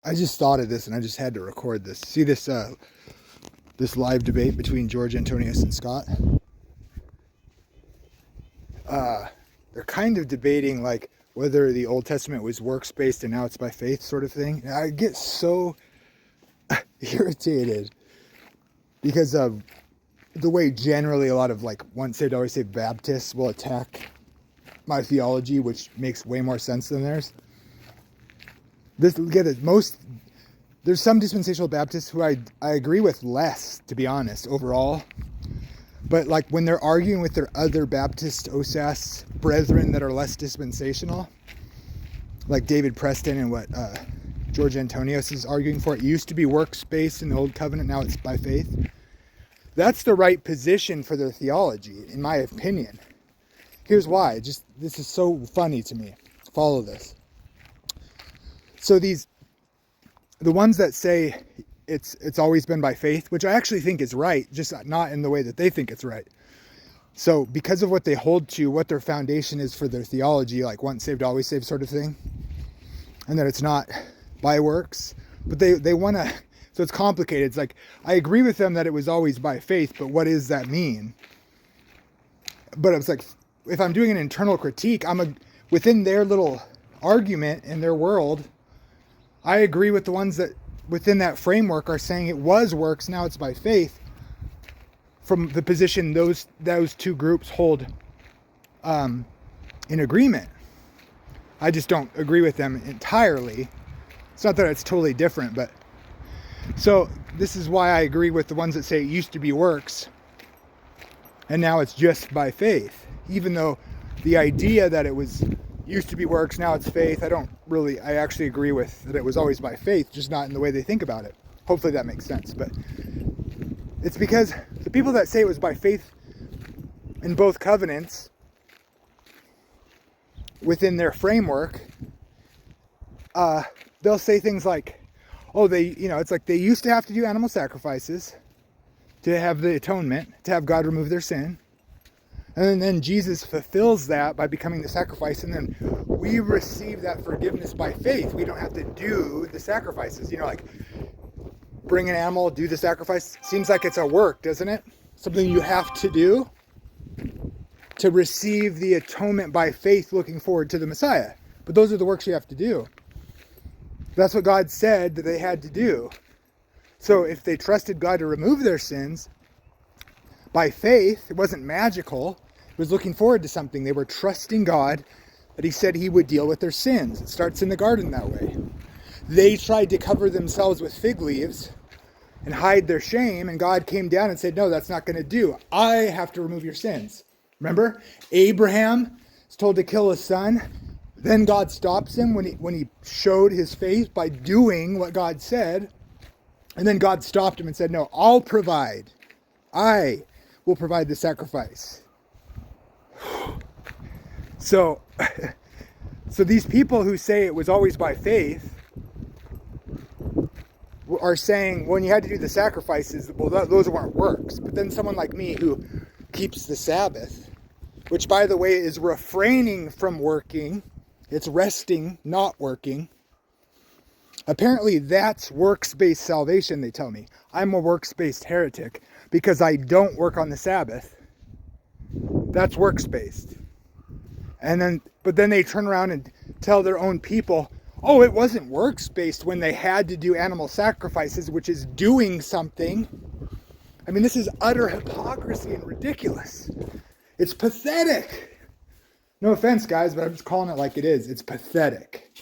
I just thought of this and I just had to record this. See this this live debate between George Antonius and Scott? They're kind of debating like whether the Old Testament was works-based and now it's by faith sort of thing. And I get so irritated because of the way generally a lot of like once saved, always saved Baptists will attack my theology, which makes way more sense than theirs. There's some dispensational Baptists who I agree with less, to be honest, overall. But like when they're arguing with their other Baptist OSAS brethren that are less dispensational, like David Preston and what George Antonius is arguing for, it used to be works-based in the Old Covenant, now it's by faith. That's the right position for their theology, in my opinion. Here's why. This is so funny to me. Follow this. So the ones that say it's always been by faith, which I actually think is right, just not in the way that they think it's right. So because of what they hold to, what their foundation is for their theology, like once saved, always saved sort of thing, and that it's not by works, but they want to, so it's complicated. It's like, I agree with them that it was always by faith, but what does that mean? But it's like, if I'm doing an internal critique, within their little argument in their world, I agree with the ones that within that framework are saying it was works, now it's by faith, from the position those two groups hold in agreement. I just don't agree with them entirely. It's not that it's totally different, but so this is why I agree with the ones that say it used to be works and now it's just by faith. Even though the idea that it was used to be works, now it's faith, I actually agree with that it was always by faith, just not in the way they think about it. Hopefully that makes sense. But it's because the people that say it was by faith in both covenants within their framework, they'll say things like, oh, it's like they used to have to do animal sacrifices to have the atonement, to have God remove their sin. And then Jesus fulfills that by becoming the sacrifice, and then we receive that forgiveness by faith. We don't have to do the sacrifices. Like bring an animal, do the sacrifice. Seems like it's a work, doesn't it? Something you have to do to receive the atonement by faith, looking forward to the Messiah. But those are the works you have to do. That's what God said that they had to do. So if they trusted God to remove their sins by faith, it wasn't magical. It was looking forward to something. They were trusting God that he said he would deal with their sins. It starts in the garden that way. They tried to cover themselves with fig leaves and hide their shame, and God came down and said, no, that's not going to do. I have to remove your sins. Remember, Abraham is told to kill his son. Then God stops him when he showed his faith by doing what God said. And then God stopped him and said, no, I'll provide. I will provide the sacrifice. So these people who say it was always by faith are saying when you had to do the sacrifices, well, those weren't works. But then someone like me who keeps the Sabbath, which by the way is refraining from working, it's resting, not working. Apparently that's works-based salvation, they tell me. I'm a works-based heretic because I don't work on the Sabbath. That's works-based. But then they turn around and tell their own people, oh, it wasn't works-based when they had to do animal sacrifices, which is doing something. I mean, this is utter hypocrisy and ridiculous. It's pathetic. No offense, guys, but I'm just calling it like it is. It's pathetic.